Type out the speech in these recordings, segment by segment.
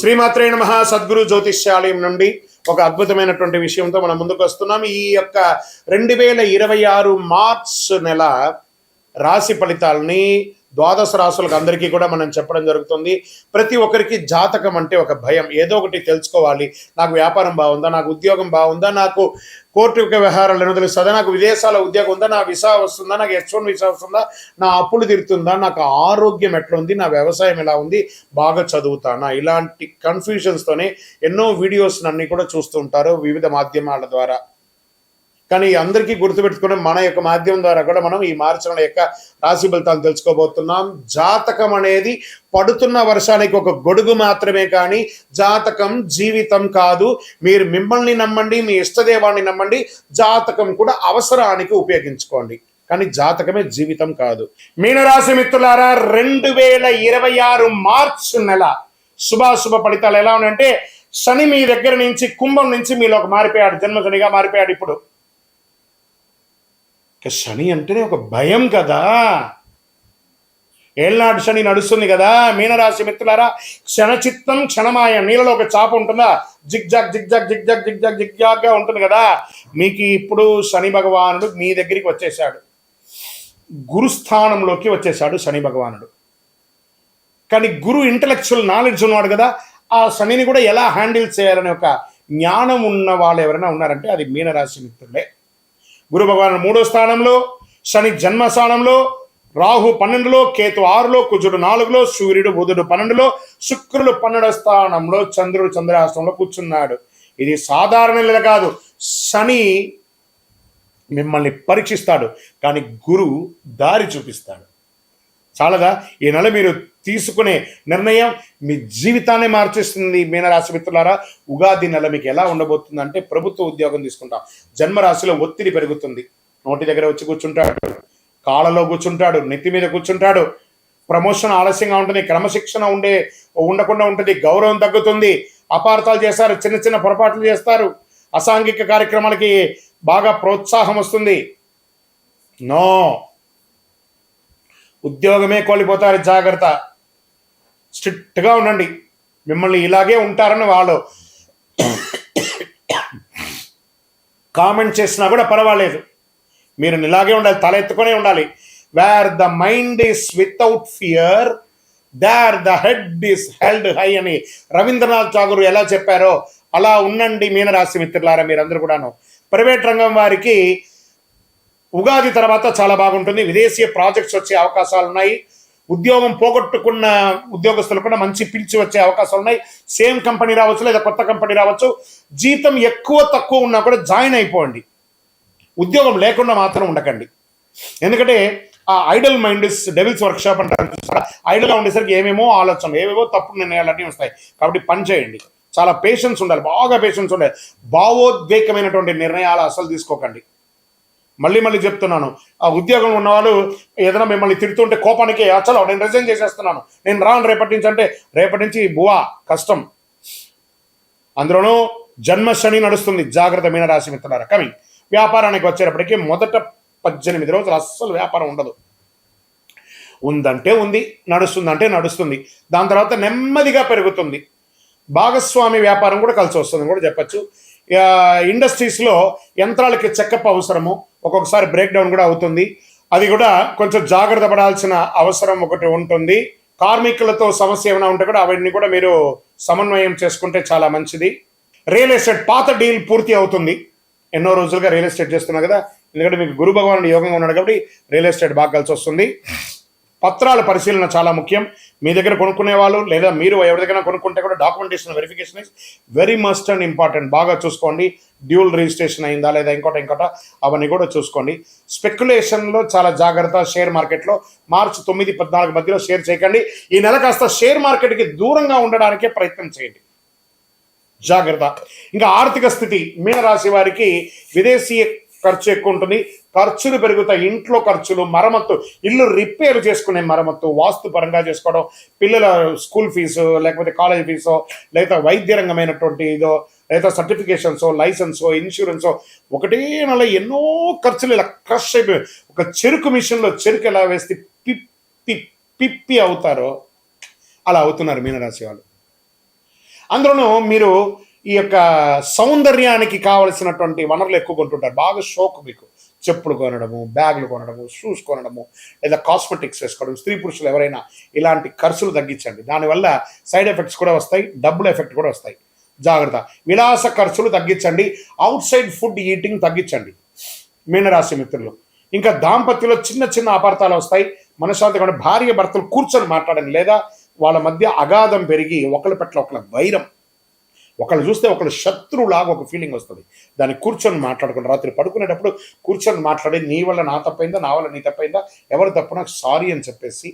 శ్రీమాత్రే నమః. సద్గురు జ్యోతిష్యాలయం నుండి ఒక అద్భుతమైనటువంటి విషయంతో మనం ముందుకు వస్తున్నాం. ఈ యొక్క 2026 మార్చ్ నెల రాశి ఫలితాలని ద్వాదశ రాశులకు అందరికీ కూడా మనం చెప్పడం జరుగుతుంది. ప్రతి ఒక్కరికి జాతకం అంటే ఒక భయం, ఏదో ఒకటి తెలుసుకోవాలి. నాకు వ్యాపారం బాగుందా, నాకు ఉద్యోగం బాగుందా, నాకు కోర్టు వ్యవహారాలు ఏమో తెలుస్తుందా, నాకు విదేశాల ఉద్యోగం ఉందా, నా వీసా వస్తుందా, నాకు H1 వీసా వస్తుందా, నా అప్పులు తీరుతుందా, నాకు ఆరోగ్యం ఎట్లా ఉంది, నా వ్యవసాయం ఎలా ఉంది, బాగా చదువుతానా, ఇలాంటి కన్ఫ్యూజన్స్తోనే ఎన్నో వీడియోస్ అన్ని కూడా చూస్తూ ఉంటారు వివిధ మాధ్యమాల ద్వారా. కానీ అందరికీ గుర్తుపెట్టుకుని మన యొక్క మాధ్యమం ద్వారా కూడా మనం ఈ మార్చి నెల యొక్క రాశి ఫలితాలు తెలుసుకోబోతున్నాం. జాతకం అనేది పడుతున్న వర్షానికి ఒక గొడుగు మాత్రమే, కానీ జాతకం జీవితం కాదు. మీరు మిమ్మల్ని నమ్మండి, మీ ఇష్టదేవాన్ని నమ్మండి, జాతకం కూడా అవసరానికి ఉపయోగించుకోండి, కానీ జాతకమే జీవితం కాదు. మీనరాశి మిత్రులారా, 2026 మార్చ్ నెల శుభాశుభ ఫలితాలు ఎలా ఉన్నాయంటే, శని మీ దగ్గర నుంచి కుంభం నుంచి మీలోకి మారిపోయాడు, జన్మ శనిగా మారిపోయాడు. ఇప్పుడు శని అంటేనే ఒక భయం కదా, ఏళ్ళనాడు శని నడుస్తుంది కదా. మీనరాశి మిత్రులారా, క్షణచిత్తం క్షణమాయ, నీళ్ళలో ఒక చాప ఉంటుందా, జిగ్జాగ్ జిగ్జాగ్ జిగ్జాగ్ జిగ్జాగ్ జిగ్జాగ్గా ఉంటుంది కదా. మీకు ఇప్పుడు శని భగవానుడు మీ దగ్గరికి వచ్చేసాడు, గురుస్థానంలోకి వచ్చేసాడు శని భగవానుడు. కానీ గురు ఇంటలెక్చువల్ నాలెడ్జ్ ఉన్నాడు కదా, ఆ శనిని కూడా ఎలా హ్యాండిల్ చేయాలనే ఒక జ్ఞానం ఉన్న వాళ్ళు ఎవరైనా ఉన్నారంటే అది మీనరాశి మిత్రులే. గురు భగవానుడు 3వ స్థానంలో, శని జన్మస్థానంలో, రాహు 12లో, కేతు 6లో, కుజుడు 4లో, సూర్యుడు బుధుడు 12లో, శుక్రుడు 12వ స్థానంలో, చంద్రుడు చంద్రాష్టంలో కూర్చున్నాడు. ఇది సాధారణ నెల కాదు. శని మిమ్మల్ని పరీక్షిస్తాడు, కానీ గురువు దారి చూపిస్తాడు. చాలదా? ఈ నెల మీరు తీసుకునే నిర్ణయం మీ జీవితాన్ని మార్చేస్తుంది. మీనరాశి మిత్రులారా, ఉగాది నెల మీకు ఎలా ఉండబోతుంది అంటే, ప్రభుత్వ ఉద్యోగం తీసుకుంటాం, జన్మరాశిలో ఒత్తిడి పెరుగుతుంది. నోటి దగ్గర వచ్చి కూర్చుంటాడు, కాళ్ళలో కూర్చుంటాడు, నెత్తి మీద కూర్చుంటాడు, ప్రమోషన్ ఆలస్యంగా ఉంటుంది, క్రమశిక్షణ ఉండకుండా ఉంటుంది, గౌరవం తగ్గుతుంది, అపార్థాలు చేస్తారు, చిన్న చిన్న పొరపాట్లు చేస్తారు, అసాంఘిక కార్యక్రమాలకి బాగా ప్రోత్సాహం వస్తుంది. నో, ఉద్యోగమే కోల్పోతారు, జాగ్రత్త. స్ట్రిక్ట్గా ఉండండి. మిమ్మల్ని ఇలాగే ఉంటారని వాళ్ళు కామెంట్ చేసినా కూడా పర్వాలేదు, మీరు ఇలాగే ఉండాలి, తల ఎత్తుకొనే ఉండాలి. Where the mind is without fear, there the head is held high అని రవీంద్రనాథ్ ఠాగూర్ ఎలా చెప్పారో అలా ఉండండి. మీనరాశి మిత్రులారా, మీరందరూ కూడాను. ప్రైవేట్ రంగం వారికి ఉగాది తర్వాత చాలా బాగుంటుంది. విదేశీ ప్రాజెక్ట్స్ వచ్చే అవకాశాలు ఉన్నాయి. ఉద్యోగం పోగొట్టుకున్న ఉద్యోగస్తులు కూడా మంచి పిలిచి వచ్చే అవకాశాలు ఉన్నాయి. సేమ్ కంపెనీ రావచ్చు, లేదా కొత్త కంపెనీ రావచ్చు. జీతం ఎక్కువ తక్కువ ఉన్నా కూడా జాయిన్ అయిపోండి, ఉద్యోగం లేకుండా మాత్రం ఉండకండి. ఎందుకంటే ఆ Idol mind is devils workshop అంటారు. ఐడల్గా ఉండేసరికి ఏమేమో ఆలోచనలు, ఏవేవో తప్పుడు నిర్ణయాలు అన్నీ వస్తాయి. కాబట్టి పని చేయండి, చాలా పేషెన్స్ ఉండాలి, బాగా పేషెన్స్ ఉండాలి. భావోద్వేగమైనటువంటి నిర్ణయాలు అసలు తీసుకోకండి. మళ్ళీ చెప్తున్నాను, ఆ ఉద్యోగంలో ఉన్నవాళ్ళు ఏదైనా మిమ్మల్ని తిడుతుంటే కోపానికి చలో నేను రిజైన్ చేసేస్తున్నాను, నేను రాను రేపటి నుంచి అంటే, రేపటి నుంచి బువా కష్టం. అందులోనూ జన్మ శని నడుస్తుంది, జాగ్రత్త మీనరాశి మిత్రులారా. కమింగ్ వ్యాపారానికి వచ్చేటప్పటికి మొదట 18 రోజులు అస్సలు వ్యాపారం ఉండదు. ఉందంటే ఉంది, నడుస్తుందంటే నడుస్తుంది. దాని తర్వాత నెమ్మదిగా పెరుగుతుంది. భాగస్వామి వ్యాపారం కూడా కలిసి వస్తుంది కూడా చెప్పచ్చు. ఇండస్ట్రీస్లో యంత్రాలకి చెకప్ అవసరము, ఒక్కొక్కసారి బ్రేక్ డౌన్ కూడా అవుతుంది. అది కూడా కొంచెం జాగ్రత్త పడాల్సిన అవసరం ఒకటి ఉంటుంది. కార్మికులతో సమస్య ఏమైనా ఉంటే కూడా అవన్నీ కూడా మీరు సమన్వయం చేసుకుంటే చాలా మంచిది. రియల్ ఎస్టేట్ పాత డీల్ పూర్తి అవుతుంది. ఎన్నో రోజులుగా రియల్ ఎస్టేట్ చేస్తున్నా కదా, ఎందుకంటే మీకు గురు భగవానుడు యోగంగా ఉన్నాడు కాబట్టి రియల్ ఎస్టేట్ బాగా కలిసి వస్తుంది. పత్రాల పరిశీలన చాలా ముఖ్యం. మీ దగ్గర కొనుక్కునే వాళ్ళు లేదా మీరు ఎవరి దగ్గర కొనుక్కుంటే కూడా documentation verification is very must and important. బాగా చూసుకోండి, డ్యూల్ రిజిస్ట్రేషన్ అయిందా లేదా ఇంకోట అవన్నీ కూడా చూసుకోండి. స్పెక్యులేషన్లో చాలా జాగ్రత్త. షేర్ మార్కెట్లో మార్చి 9, 14 మధ్యలో షేర్ చేయకండి. ఈ నెల కాస్త షేర్ మార్కెట్కి దూరంగా ఉండడానికే ప్రయత్నం చేయండి, జాగ్రత్త. ఇంకా ఆర్థిక స్థితి, మీనరాశి వారికి విదేశీ ఖర్చు ఎక్కువ ఉంటుంది, ఖర్చులు పెరుగుతాయి. ఇంట్లో ఖర్చులు, మరమ్మత్తు, ఇల్లు రిపేర్ చేసుకునే మరమ్మత్తు, వాస్తు పరంగా చేసుకోవడం, పిల్లల స్కూల్ ఫీజు లేకపోతే కాలేజ్ ఫీజో, లేదా వైద్య రంగమైనటువంటి ఇదో, లేదా సర్టిఫికేషన్సో, లైసెన్సో, ఇన్సూరెన్సో, ఒకటే నెల ఎన్నో ఖర్చులు ఇలా క్రష్ అయిపోయి, ఒక చెరుకు మిషన్లో చెరుకు ఎలా వేస్తే పిప్పి అవుతారో అలా అవుతున్నారు మీనరాశి వాళ్ళు. అందులోనూ మీరు ఈ యొక్క సౌందర్యానికి కావలసినటువంటి వనరులు ఎక్కువ కొంటుంటారు. బాగా షోక్ మీకు చెప్పులు కొనడము, బ్యాగులు కొనడము, షూస్ కొనడము, లేదా కాస్మెటిక్స్ వేసుకోవడం. స్త్రీ పురుషులు ఎవరైనా ఇలాంటి ఖర్చులు తగ్గించండి. దానివల్ల సైడ్ ఎఫెక్ట్స్ కూడా వస్తాయి, డబ్బుల ఎఫెక్ట్ కూడా వస్తాయి. జాగ్రత్త. విలాస ఖర్చులు తగ్గించండి. అవుట్ సైడ్ ఫుడ్ ఈటింగ్ తగ్గించండి మీనరాశి మిత్రులు. ఇంకా దాంపత్యంలో చిన్న చిన్న అపార్థాలు వస్తాయి. మనశ్శాంతి కూడా భార్య భర్తలు కూర్చొని మాట్లాడండి, లేదా వాళ్ళ మధ్య అగాధం పెరిగి ఒకరి పట్ల ఒకళ్ళ వైరం, ఒకళ్ళు చూస్తే ఒకళ్ళు శత్రువులాగా ఒక ఫీలింగ్ వస్తుంది. దాన్ని కూర్చొని మాట్లాడుకుని రాత్రి పడుకునేటప్పుడు కూర్చొని మాట్లాడి, నీ వల్ల నా తప్పైందా, నా వల్ల నీ తప్పైందా, ఎవరు తప్పు నాకు సారీ అని చెప్పేసి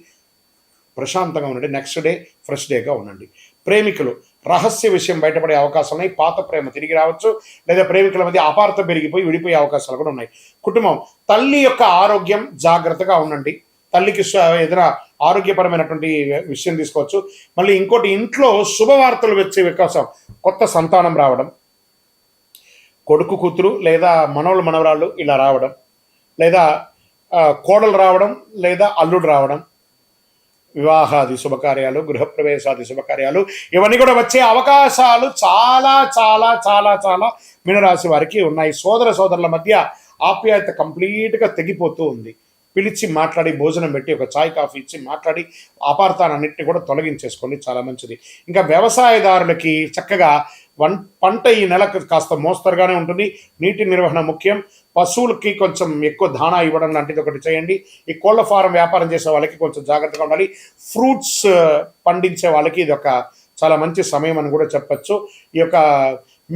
ప్రశాంతంగా ఉండండి. నెక్స్ట్ డే ఫ్రెష్ డేగా ఉండండి. ప్రేమికులు రహస్య విషయం బయటపడే అవకాశం ఉన్నాయి. పాత ప్రేమ తిరిగి రావచ్చు, లేదా ప్రేమికుల మధ్య అపార్థం పెరిగిపోయి విడిపోయే అవకాశాలు కూడా ఉన్నాయి. కుటుంబం, తల్లి యొక్క ఆరోగ్యం జాగ్రత్తగా ఉండండి. తల్లికి ఏదైనా ఆరోగ్యపరమైనటువంటి విషయం తీసుకోవచ్చు. మళ్ళీ ఇంకోటి, ఇంట్లో శుభవార్తలు వచ్చే అవకాశం, కొత్త సంతానం రావడం, కొడుకు కూతురు లేదా మనవలు మనవరాళ్ళు ఇలా రావడం, లేదా కోడలు రావడం, లేదా అల్లుడు రావడం, వివాహాది శుభకార్యాలు, గృహప్రవేశాది శుభకార్యాలు, ఇవన్నీ కూడా వచ్చే అవకాశాలు చాలా చాలా చాలా చాలా మీనరాశి వారికి ఉన్నాయి. సోదరుల మధ్య ఆప్యాయత కంప్లీట్గా తెగిపోతూ ఉంది. పిలిచి మాట్లాడి, భోజనం పెట్టి, ఒక చాయ్ కాఫీ ఇచ్చి మాట్లాడి అపార్థాలన్నింటినీ కూడా తొలగించేసుకోండి, చాలా మంచిది. ఇంకా వ్యవసాయదారులకి చక్కగా పంట ఈ నెలకు కాస్త మోస్తరుగానే ఉంటుంది. నీటి నిర్వహణ ముఖ్యం. పశువులకి కొంచెం ఎక్కువ దాణా ఇవ్వడం లాంటిది ఒకటి చేయండి. ఈ కోళ్ల ఫారం వ్యాపారం చేసే వాళ్ళకి కొంచెం జాగ్రత్తగా ఉండాలి. ఫ్రూట్స్ పండించే వాళ్ళకి ఇది ఒక చాలా మంచి సమయం అని కూడా చెప్పచ్చు. ఈ యొక్క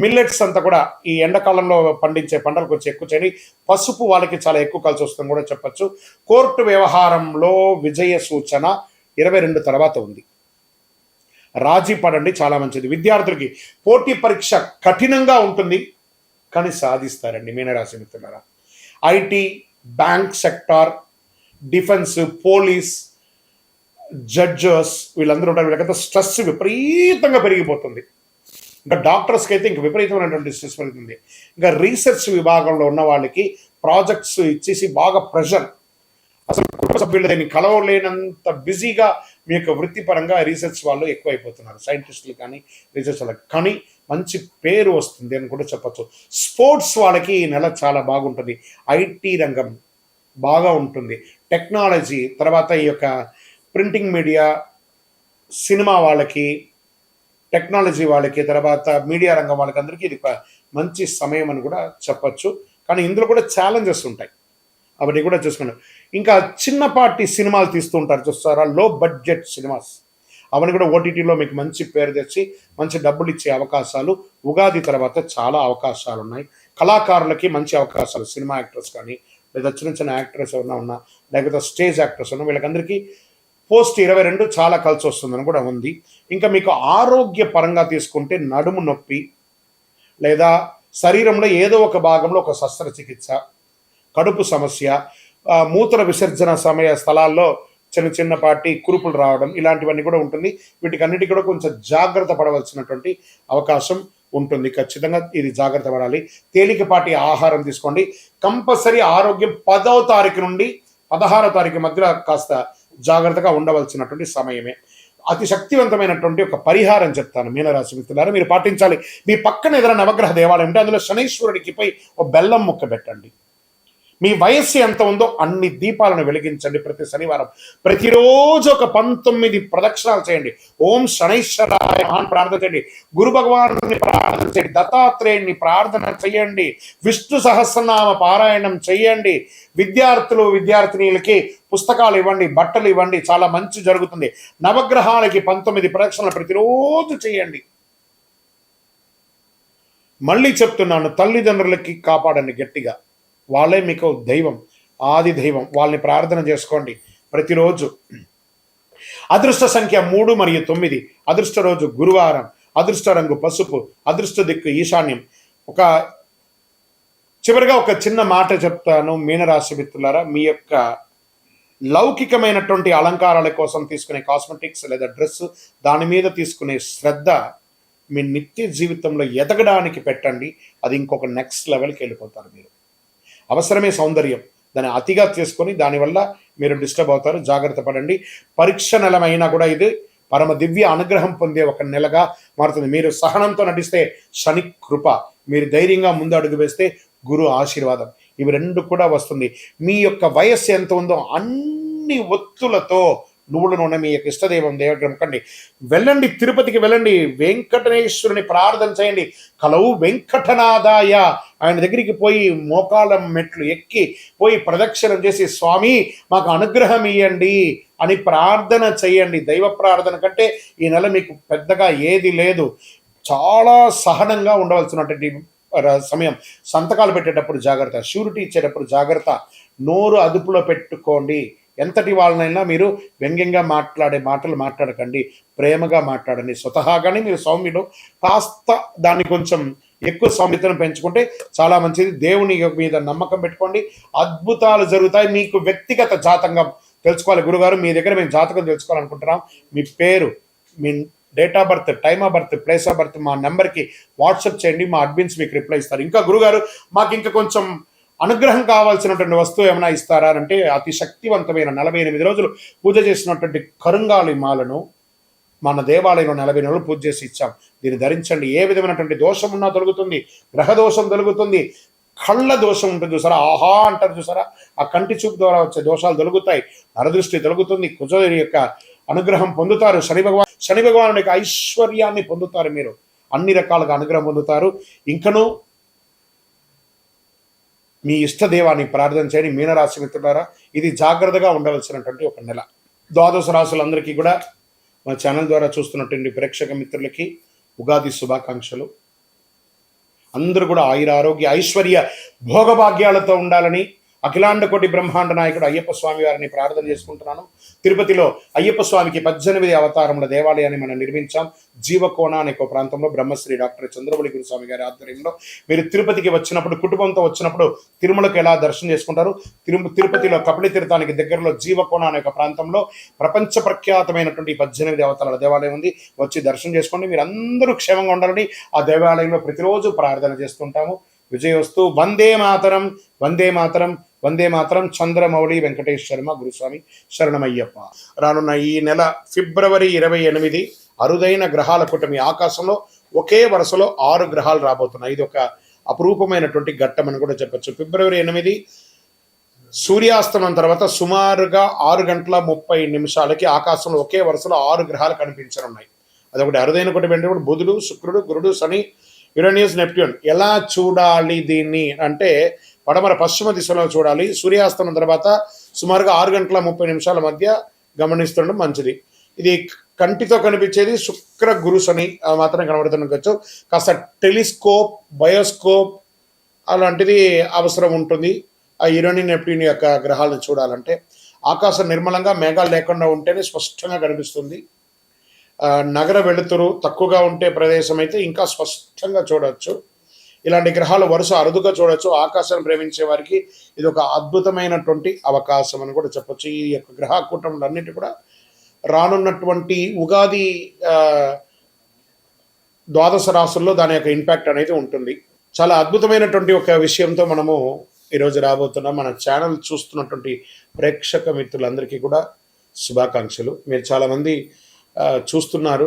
మిల్లెట్స్ అంతా కూడా ఈ ఎండాకాలంలో పండించే పంటలు కొంచెం ఎక్కువ చేయండి. పసుపు వాళ్ళకి చాలా ఎక్కువ కలిసి వస్తుందని కూడా చెప్పచ్చు. కోర్టు వ్యవహారంలో విజయ సూచన 22 తర్వాత ఉంది. రాజీ పడండి, చాలా మంచిది. విద్యార్థులకి పోటీ పరీక్ష కఠినంగా ఉంటుంది, కానీ సాధిస్తారండి మీనరాశి మిత్రులారా. IT, bank sector, defence, police, judges వీళ్ళందరూ ఉంటారు. వీళ్ళకంతా స్ట్రెస్ విపరీతంగా పెరిగిపోతుంది. ఇంకా డాక్టర్స్కి అయితే ఇంకా విపరీతమైనటువంటి స్ట్రెస్ పెరుగుతుంది. ఇంకా రీసెర్చ్ విభాగంలో ఉన్న వాళ్ళకి ప్రాజెక్ట్స్ ఇచ్చేసి బాగా ప్రెషర్, అసలు కుటుంబ సభ్యులు దాన్ని కలవలేనంత బిజీగా మీ యొక్క వృత్తిపరంగా రీసెర్చ్ వాళ్ళు ఎక్కువైపోతున్నారు, సైంటిస్టులు కానీ రీసెర్చ్ వాళ్ళకి. కానీ మంచి పేరు వస్తుంది అని కూడా చెప్పచ్చు. స్పోర్ట్స్ వాళ్ళకి ఈ నెల చాలా బాగుంటుంది. ఐటీ రంగం బాగా ఉంటుంది. టెక్నాలజీ, తర్వాత ఈ యొక్క ప్రింటింగ్ మీడియా, సినిమా వాళ్ళకి, టెక్నాలజీ వాళ్ళకి, తర్వాత మీడియా రంగం వాళ్ళకి అందరికీ ఇది మంచి సమయం అని కూడా చెప్పచ్చు. కానీ ఇందులో కూడా ఛాలెంజెస్ ఉంటాయి, అవన్నీ కూడా చూసుకున్నాం. ఇంకా చిన్నపాటి సినిమాలు తీస్తూ ఉంటారు చూస్తారా, లో బడ్జెట్ సినిమాస్, అవన్నీ కూడా ఓటీటీలో మీకు మంచి పేరు తెచ్చి మంచి డబ్బులు ఇచ్చే అవకాశాలు ఉగాది తర్వాత చాలా అవకాశాలు ఉన్నాయి. కళాకారులకి మంచి అవకాశాలు, సినిమా యాక్టర్స్ కానీ, లేదా చిన్న చిన్న యాక్టర్స్ ఎవరైనా ఉన్నా, లేకపోతే స్టేజ్ యాక్టర్స్ ఉన్నా, వీళ్ళకందరికీ పోస్ట్ 22 చాలా కలిసి వస్తుందని కూడా ఉంది. ఇంకా మీకు ఆరోగ్య పరంగా తీసుకుంటే నడుము నొప్పి, లేదా శరీరంలో ఏదో ఒక భాగంలో ఒక శస్త్రచికిత్స, కడుపు సమస్య, మూత్ర విసర్జన సమయ స్థలాల్లో చిన్నపాటి కురుపులు రావడం, ఇలాంటివన్నీ కూడా ఉంటుంది. వీటికన్నిటికీ కూడా కొంచెం జాగ్రత్త పడవలసినటువంటి అవకాశం ఉంటుంది. ఖచ్చితంగా ఇది జాగ్రత్త పడాలి. తేలికపాటి ఆహారం తీసుకోండి. కంపల్సరీ ఆరోగ్యం 10వ తారీఖు నుండి 16వ తారీఖు మధ్యలో కాస్త జాగ్రత్తగా ఉండవలసినటువంటి సమయమే. అతి శక్తివంతమైనటువంటి ఒక పరిహారం చెప్తాను మీనరాశి మిత్రులారా, మీరు పాటించాలి. మీ పక్కన ఏదైనా నవగ్రహ దేవాలయం ఉంటే అందులో శనైశ్వరుడికి పోయి ఒక బెల్లం ముక్క పెట్టండి. మీ వయస్సు ఎంత ఉందో అన్ని దీపాలను వెలిగించండి. ప్రతి శనివారం ప్రతిరోజు ఒక 19 ప్రదక్షిణాలు చేయండి. ఓం శనైశ్వరాయ అని ప్రార్థన చేయండి. గురు భగవాను ప్రార్థన చేయండి. దత్తాత్రేయుని ప్రార్థన చేయండి. విష్ణు సహస్రనామ పారాయణం చేయండి. విద్యార్థినీలకి పుస్తకాలు ఇవ్వండి, బట్టలు ఇవ్వండి, చాలా మంచి జరుగుతుంది. నవగ్రహాలకి 19 ప్రదక్షిణలు ప్రతిరోజు చేయండి. మళ్ళీ చెప్తున్నాను, తల్లిదండ్రులకి కాపాడండి గట్టిగా. వాళ్ళే మీకు దైవం, ఆది దైవం. వాళ్ళని ప్రార్థన చేసుకోండి ప్రతిరోజు. అదృష్ట సంఖ్య 3 మరియు 9. అదృష్ట రోజు గురువారం. అదృష్ట రంగు పసుపు. అదృష్ట దిక్కు ఈశాన్యం. చివరిగా ఒక చిన్న మాట చెప్తాను మీనరాశి మిత్రులారా, మీ యొక్క లౌకికమైనటువంటి అలంకారాల కోసం తీసుకునే కాస్మెటిక్స్ లేదా డ్రెస్, దాని మీద తీసుకునే శ్రద్ధ మీ నిత్య జీవితంలో ఎదగడానికి పెట్టండి. అది ఇంకొక నెక్స్ట్ లెవెల్కి వెళ్ళిపోతారు మీరు. అవసరమే సౌందర్యం, దాన్ని అతిగా చేసుకొని దానివల్ల మీరు డిస్టర్బ్ అవుతారు. జాగ్రత్త పడండి. పరీక్ష నెలమైనా కూడా ఇది పరమ దివ్య అనుగ్రహం పొందే ఒక నెలగా మారుతుంది. మీరు సహనంతో నడిస్తే శని కృప, మీరు ధైర్యంగా ముందు అడుగు వేస్తే గురు ఆశీర్వాదం, ఇవి రెండు కూడా వస్తుంది. మీ యొక్క వయస్సు ఎంత ఉందో అన్ని ఒత్తులతో నువ్వుల నూనె మీ యొక్క ఇష్టదైవం దేవగ్రహం కండి. వెళ్ళండి, తిరుపతికి వెళ్ళండి, వెంకటేశ్వరుని ప్రార్థన చేయండి. కలవు వెంకటనాథాయ, ఆయన దగ్గరికి పోయి మోకాళ్ళ మెట్లు ఎక్కి పోయి ప్రదక్షిణం చేసి స్వామి మాకు అనుగ్రహం ఇవ్వండి అని ప్రార్థన చేయండి. దైవ ప్రార్థన కంటే ఈ నెల మీకు పెద్దగా ఏది లేదు. చాలా సహనంగా ఉండవలసినటువంటి సమయం. సంతకాలు పెట్టేటప్పుడు జాగ్రత్త, షూరిటీ ఇచ్చేటప్పుడు జాగ్రత్త, నోరు అదుపులో పెట్టుకోండి. ఎంతటి వాళ్ళనైనా మీరు వ్యంగ్యంగా మాట్లాడే మాటలు మాట్లాడకండి, ప్రేమగా మాట్లాడండి. స్వతహాగానే మీరు సౌమ్యులు, కాస్త దాన్ని కొంచెం ఎక్కువ సౌమ్యతను పెంచుకుంటే చాలా మంచిది. దేవుని మీద నమ్మకం పెట్టుకోండి, అద్భుతాలు జరుగుతాయి. మీకు వ్యక్తిగత జాతకం తెలుసుకోవాలి. గురుగారు మీ దగ్గర మేము జాతకం తెలుసుకోవాలనుకుంటున్నాం, మీ పేరు, మీ date of birth, time of birth, place of birth మా నెంబర్కి వాట్సాప్ చేయండి, మా అడ్మిన్స్ మీకు రిప్లై ఇస్తారు. ఇంకా గురుగారు మాకు ఇంకా కొంచెం అనుగ్రహం కావాల్సినటువంటి వస్తువు ఏమైనా ఇస్తారా అంటే, అతి శక్తివంతమైన 48 రోజులు పూజ చేసినటువంటి కరుంగాలి మాలను మన దేవాలయంలో 40 నెలలు పూజ చేసి ఇచ్చాం. దీన్ని ధరించండి. ఏ విధమైనటువంటి దోషం ఉన్నా తొలగుతుంది, గ్రహ దోషం తొలగుతుంది, కళ్ళ దోషం ఉంటుంది చూసారా, ఆహా అంటారు చూసారా, ఆ కంటి చూపు ద్వారా వచ్చే దోషాలు తొలగుతాయి, నరదృష్టి తొలగుతుంది, కుజుడి యొక్క అనుగ్రహం పొందుతారు, శని భగవానుడి యొక్క ఐశ్వర్యాన్ని పొందుతారు, మీరు అన్ని రకాలుగా అనుగ్రహం పొందుతారు. ఇంకనూ మీ ఇష్టదేవాన్ని ప్రార్థన చేయండి. మీనరాశి మిత్రులారా, ఇది జాగ్రత్తగా ఉండవలసినటువంటి ఒక నెల. ద్వాదశ రాశులందరికీ కూడా మా ఛానల్ ద్వారా చూస్తున్నటువంటి ప్రేక్షక మిత్రులకి ఉగాది శుభాకాంక్షలు. అందరూ కూడా ఆయుర ఆరోగ్య ఐశ్వర్య భోగభాగ్యాలతో ఉండాలని అఖిలాండ కోటి బ్రహ్మాండ నాయకుడు అయ్యప్ప స్వామి వారిని ప్రార్థన చేసుకుంటున్నాను. తిరుపతిలో అయ్యప్ప స్వామికి 18 అవతారముల దేవాలయాన్ని మనం నిర్మించాం. జీవకోణ అనే ఒక ప్రాంతంలో బ్రహ్మశ్రీ డాక్టర్ చంద్రబలి గురుస్వామి గారి ఆధ్వర్యంలో మీరు తిరుపతికి వచ్చినప్పుడు, కుటుంబంతో వచ్చినప్పుడు తిరుమలకు ఎలా దర్శనం చేసుకుంటారు, తిరుపతిలో కపిల తీర్థానికి దగ్గరలో జీవకోణ అనే ఒక ప్రాంతంలో ప్రపంచ ప్రఖ్యాతమైనటువంటి 18 అవతారాల దేవాలయం ఉంది. వచ్చి దర్శనం చేసుకోండి. మీరు అందరూ క్షేమంగా ఉండాలని ఆ దేవాలయంలో ప్రతిరోజు ప్రార్థన చేస్తుంటాము. విజయోస్తు. వందే మాతరం, వందే మాతరం, వందే మాతరం. చంద్రమౌళి వెంకటేష్ శర్మ గురుస్వామి శరణమయ్యప్ప. రానున్న ఈ నెల ఫిబ్రవరి 28 అరుదైన గ్రహాల కూటమి. ఆకాశంలో ఒకే వరుసలో 6 గ్రహాలు రాబోతున్నాయి. ఇది ఒక అపురూపమైనటువంటి ఘట్టం అని కూడా చెప్పచ్చు. ఫిబ్రవరి 8 సూర్యాస్తమం తర్వాత సుమారుగా 6 గంటల 30 నిమిషాలకి ఆకాశంలో ఒకే వరుసలో 6 గ్రహాలు కనిపించనున్నాయి. అదొకటి అరుదైన కూటమి. అంటే బుధుడు, శుక్రుడు, గురుడు, శని, యురేనియస్, నెప్ట్యూన్. ఎలా చూడాలి దీన్ని అంటే, పడమర పశ్చిమ దిశలో చూడాలి. సూర్యాస్తమం తర్వాత సుమారుగా 6 గంటల 30 నిమిషాల మధ్య గమనిస్తుండడం మంచిది. ఇది కంటితో కనిపించేది శుక్ర, గురు, శని మాత్రం కనబడుతుండొచ్చు. కాస్త టెలిస్కోప్, బయోస్కోప్ అలాంటిది అవసరం ఉంటుంది ఆ యురేనియస్, నెప్ట్యూన్ యొక్క గ్రహాలను చూడాలంటే. ఆకాశం నిర్మలంగా మేఘాలు లేకుండా ఉంటేనే స్పష్టంగా కనిపిస్తుంది. నగర వెలుతురు తక్కువగా ఉంటే ప్రదేశం అయితే ఇంకా స్పష్టంగా చూడవచ్చు. ఇలాంటి గ్రహాలు వరుస అరుదుగా చూడవచ్చు. ఆకాశాన్ని ప్రేమించే వారికి ఇది ఒక అద్భుతమైనటువంటి అవకాశం అని కూడా చెప్పొచ్చు. ఈ యొక్క గ్రహ కూటములన్నిటి కూడా రానున్నటువంటి ఉగాది ద్వాదశ రాశుల్లో దాని యొక్క ఇంపాక్ట్ అనేది ఉంటుంది. చాలా అద్భుతమైనటువంటి ఒక విషయంతో మనము ఈరోజు రాబోతున్నాం. మన ఛానల్ చూస్తున్నటువంటి ప్రేక్షక మిత్రులందరికీ కూడా శుభాకాంక్షలు. మీరు చాలామంది చూస్తున్నారు,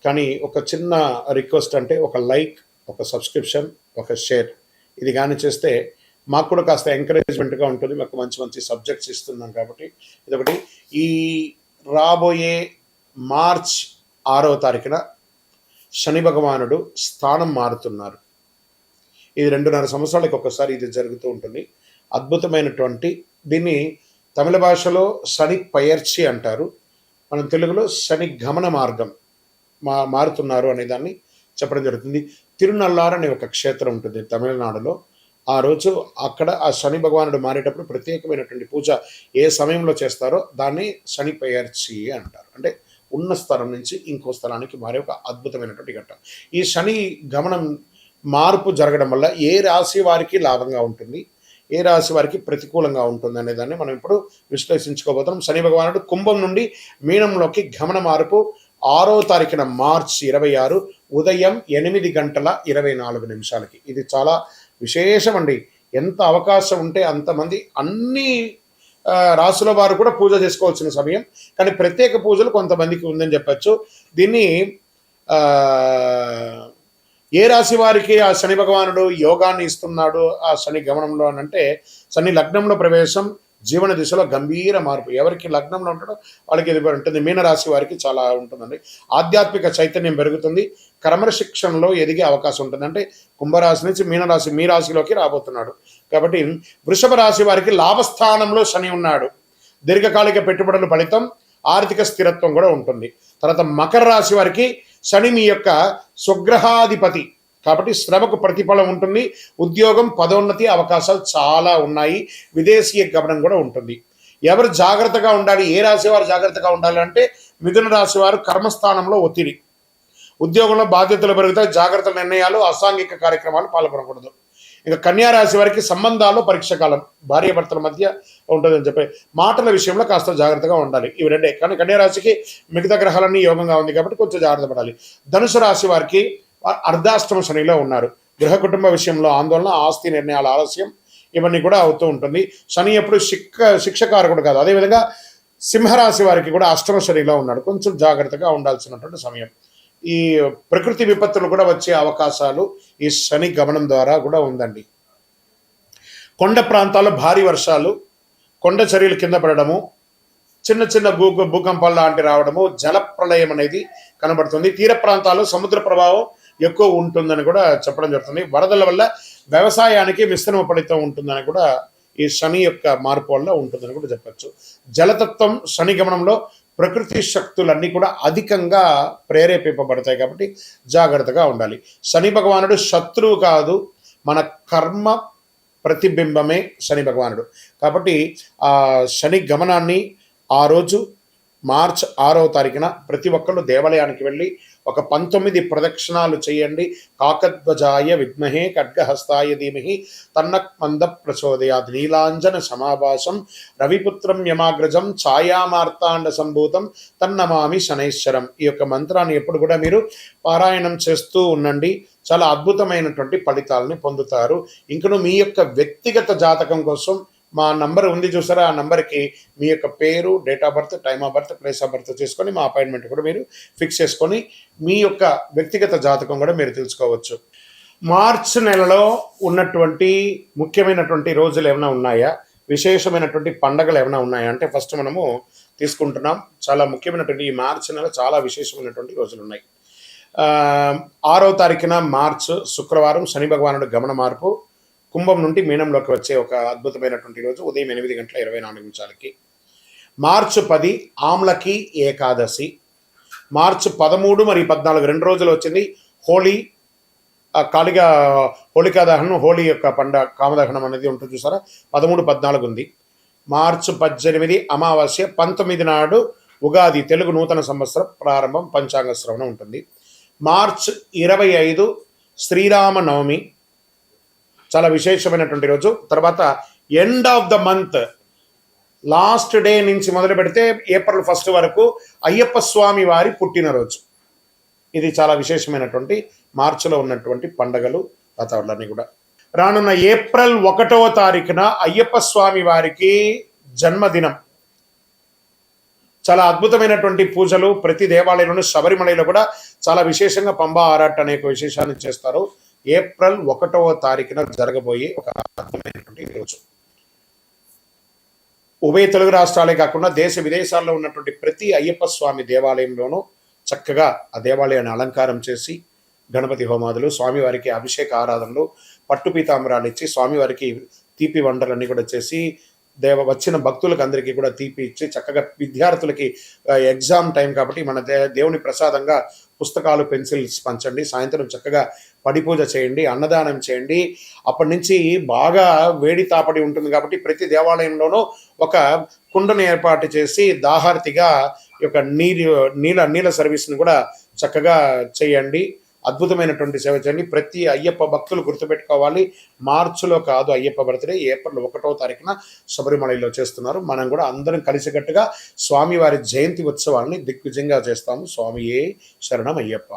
కానీ ఒక చిన్న రిక్వెస్ట్ అంటే ఒక లైక్, ఒక సబ్స్క్రిప్షన్, ఒక షేర్ ఇది కానీ చేస్తే మాకు కూడా కాస్త ఎంకరేజ్మెంట్గా ఉంటుంది. మాకు మంచి మంచి సబ్జెక్ట్స్ ఇస్తున్నాం కాబట్టి ఇదొకటి. ఈ రాబోయే మార్చ్ 6వ తారీఖున శని భగవానుడు స్థానం మారుతున్నారు. ఇది 2.5 సంవత్సరాలకు ఒకసారి ఇది జరుగుతూ ఉంటుంది. అద్భుతమైనటువంటి దీన్ని తమిళ భాషలో శని పయర్చి అంటారు. మనం తెలుగులో శని గమన మార్గం మారుతున్నారు అనే దాన్ని చెప్పడం జరుగుతుంది. తిరునల్లార్ అనే ఒక క్షేత్రం ఉంటుంది తమిళనాడులో. ఆ రోజు అక్కడ ఆ శని భగవానుడు మారేటప్పుడు ప్రత్యేకమైనటువంటి పూజ ఏ సమయంలో చేస్తారో దాన్ని శని పయర్చి అంటారు. అంటే ఉన్న స్థలం నుంచి ఇంకో స్థలానికి మారే ఒక అద్భుతమైనటువంటి ఘట్టం. ఈ శని గమనం మార్పు జరగడం వల్ల ఏ రాశి వారికి లాభంగా ఉంటుంది, ఏ రాశి వారికి ప్రతికూలంగా ఉంటుంది అనే దాన్ని మనం ఇప్పుడు విశ్లేషించుకోబోతున్నాం. శని భగవానుడు కుంభం నుండి మీనంలోకి గమన మార్పు 6వ తారీఖున మార్చి 26 ఉదయం 8 గంటల 24 నిమిషాలకి. ఇది చాలా విశేషం అండి. ఎంత అవకాశం ఉంటే అంతమంది అన్ని రాసుల వారు కూడా పూజ చేసుకోవాల్సిన సమయం. కానీ ప్రత్యేక పూజలు కొంతమందికి ఉందని చెప్పచ్చు. దీన్ని ఏ రాశి వారికి ఆ శని భగవానుడు యోగాన్ని ఇస్తున్నాడు ఆ శని గమనంలో అని అంటే, శని లగ్నంలో ప్రవేశం జీవన దిశలో గంభీర మార్పు. ఎవరికి లగ్నంలో ఉంటాడో వాళ్ళకి ఇది ఉంటుంది. మీనరాశి వారికి చాలా ఉంటుందండి. ఆధ్యాత్మిక చైతన్యం పెరుగుతుంది. క్రమశిక్షణలో ఎదిగే అవకాశం ఉంటుంది. అంటే కుంభరాశి నుంచి మీనరాశి మీ రాశిలోకి రాబోతున్నాడు. కాబట్టి వృషభ రాశి వారికి లాభస్థానంలో శని ఉన్నాడు. దీర్ఘకాలిక పెట్టుబడుల ఫలితం, ఆర్థిక స్థిరత్వం కూడా ఉంటుంది. తర్వాత మకర రాశి వారికి శని మీ యొక్క స్వగ్రహాధిపతి కాబట్టి శ్రమకు ప్రతిఫలం ఉంటుంది. ఉద్యోగం, పదోన్నతి అవకాశాలు చాలా ఉన్నాయి. విదేశీయ గమనం కూడా ఉంటుంది. ఎవరు జాగ్రత్తగా ఉండాలి, ఏ రాశి వారు జాగ్రత్తగా ఉండాలి అంటే మిథున రాశి వారు కర్మస్థానంలో ఒత్తిడి, ఉద్యోగంలో బాధ్యతలు పెరుగుతాయి. జాగ్రత్త నిర్ణయాలు, అసాంఘిక కార్యక్రమాలు పాల్గొనకూడదు. ఇక కన్యా రాశి వారికి సంబంధాల్లో పరీక్ష కాలం, భార్యాభర్తల మధ్య ఉంటుందని చెప్పి మాటల విషయంలో కాస్త జాగ్రత్తగా ఉండాలి. ఇవి రెండే. కానీ కన్యా రాశికి మిగతా గ్రహాలన్నీ యోగంగా ఉంది కాబట్టి కొంచెం జాగ్రత్త పడాలి. ధనుసు రాశి వారికి అర్ధాష్టమ శనిలో ఉన్నారు. గృహ కుటుంబ విషయంలో ఆందోళన, ఆస్తి నిర్ణయాల ఆలస్యం ఇవన్నీ కూడా అవుతూ ఉంటుంది. శని ఎప్పుడు శిక్షకారకుడు కాదు. అదేవిధంగా సింహరాశి వారికి కూడా అష్టమ శనిలో ఉన్నాడు. కొంచెం జాగ్రత్తగా ఉండాల్సినటువంటి సమయం. ఈ ప్రకృతి విపత్తులు కూడా వచ్చే అవకాశాలు ఈ శని గమనం ద్వారా కూడా ఉందండి. కొండ ప్రాంతాల్లో భారీ వర్షాలు, కొండ చర్యలు కింద పడడము, చిన్న చిన్న భూకంపాలు లాంటి రావడము, జల ప్రళయం అనేది కనబడుతుంది. తీర ప్రాంతాల్లో సముద్ర ప్రభావం ఎక్కువ ఉంటుందని కూడా చెప్పడం జరుగుతుంది. వరదల వల్ల వ్యవసాయానికి మిశ్రమ ఫలితం ఉంటుందని కూడా ఈ శని యొక్క మార్పు వల్ల ఉంటుందని కూడా చెప్పచ్చు. జలతత్వం శని గమనంలో ప్రకృతి శక్తులన్నీ కూడా అధికంగా ప్రేరేపింపబడతాయి కాబట్టి జాగ్రత్తగా ఉండాలి. శని భగవానుడు శత్రువు కాదు, మన కర్మ ప్రతిబింబమే శని భగవానుడు. కాబట్టి ఆ శని గమనాన్ని ఆ రోజు మార్చ్ 6వ తారీఖున ప్రతి ఒక్కళ్ళు దేవాలయానికి వెళ్ళి ఒక 19 ప్రదక్షిణాలు చేయండి. కాకధ్వజాయ విద్మహే ఖడ్గహస్తాయ ధీమహి తన్నః మంద ప్రచోదయాత్. నీలాంజన సమాభాసం రవిపుత్రం యమాగ్రజం ఛాయామార్తాండ సంభూతం తన్నమామి శనైశ్వరం. ఈ యొక్క మంత్రాన్ని ఎప్పుడు కూడా మీరు పారాయణం చేస్తూ ఉండండి. చాలా అద్భుతమైనటువంటి ఫలితాలని పొందుతారు. ఇంకను మీ యొక్క వ్యక్తిగత జాతకం కోసం మా నంబర్ ఉంది చూసారా, ఆ నంబర్కి మీ యొక్క పేరు, date of birth, time of birth, place of birth చేసుకొని మా అపాయింట్మెంట్ కూడా మీరు ఫిక్స్ చేసుకొని మీ యొక్క వ్యక్తిగత జాతకం కూడా మీరు తెలుసుకోవచ్చు. మార్చ్ నెలలో ఉన్నటువంటి ముఖ్యమైనటువంటి రోజులు ఏమైనా ఉన్నాయా, విశేషమైనటువంటి పండగలు ఏమైనా ఉన్నాయా అంటే ఫస్ట్ మనము తీసుకుంటున్నాం. చాలా ముఖ్యమైనటువంటి ఈ మార్చ్ నెల చాలా విశేషమైనటువంటి రోజులు ఉన్నాయి. 6వ తారీఖున మార్చ్ శుక్రవారం శని భగవానుడు గమన మార్పు కుంభం నుండి మీనంలోకి వచ్చే ఒక అద్భుతమైనటువంటి రోజు ఉదయం 8:24 మార్చి 10 ఆమ్లకి ఏకాదశి. మార్చి 13 మరియు 14 2 రోజులు వచ్చింది హోలీ. కాళిగా హోళికా దహనం, హోలీ యొక్క కామదహనం అనేది ఉంటుంది చూసారా, 13, 14 ఉంది. మార్చి 18 అమావాస్య, 19 నాడు ఉగాది, తెలుగు నూతన సంవత్సరం ప్రారంభం, పంచాంగ శ్రవణం ఉంటుంది. మార్చి 25 శ్రీరామ నవమి, చాలా విశేషమైనటువంటి రోజు. తర్వాత end of the month last day నుంచి మొదలు పెడితే ఏప్రిల్ 1 వరకు అయ్యప్ప స్వామి వారి పుట్టినరోజు. ఇది చాలా విశేషమైనటువంటి మార్చిలో ఉన్నటువంటి పండగలు వాతావరణాన్ని కూడా. రానున్న ఏప్రిల్ 1వ తారీఖున అయ్యప్ప స్వామి వారికి జన్మదినం. చాలా అద్భుతమైనటువంటి పూజలు ప్రతి దేవాలయంలోనూ, శబరిమలలో కూడా చాలా విశేషంగా పంబా ఆరాట్ అనే విశేషాన్ని చేస్తారు. ఏప్రిల్ 1వ తారీఖున జరగబోయే ఒక అద్భుతమైనటువంటి రోజు. ఉభయ తెలుగు రాష్ట్రాలే కాకుండా దేశ విదేశాల్లో ఉన్నటువంటి ప్రతి అయ్యప్ప స్వామి దేవాలయంలోనూ చక్కగా ఆ దేవాలయాన్ని అలంకారం చేసి గణపతి హోమాదులు, స్వామివారికి అభిషేక ఆరాధనలు, పట్టు పీతాంబరాలు ఇచ్చి స్వామివారికి తీపి వంటలన్నీ కూడా చేసి వచ్చిన భక్తులకు అందరికీ కూడా తీపి ఇచ్చి చక్కగా విద్యార్థులకి ఎగ్జామ్ టైం కాబట్టి మన దేవుని ప్రసాదంగా పుస్తకాలు, పెన్సిల్స్ పంచండి. సాయంత్రం చక్కగా పడి పూజ చేయండి, అన్నదానం చేయండి. అప్పటి నుంచి బాగా వేడి తాపడి ఉంటుంది కాబట్టి ప్రతి దేవాలయంలోనూ ఒక కుండను ఏర్పాటు చేసి దాహార్తిగా ఈ యొక్క నీళ్ళ సర్వీస్ని కూడా చక్కగా చేయండి. అద్భుతమైనటువంటి సేవ చేయండి. ప్రతి అయ్యప్ప భక్తులు గుర్తుపెట్టుకోవాలి, మార్చిలో కాదు అయ్యప్ప బర్త్డే, ఏప్రిల్ 1వ తారీఖున శబరిమలలో చేస్తున్నారు. మనం కూడా అందరం కలిసికట్టుగా స్వామివారి జయంతి ఉత్సవాన్ని దిగ్విజయంగా చేస్తాము. స్వామియే శరణం అయ్యప్ప.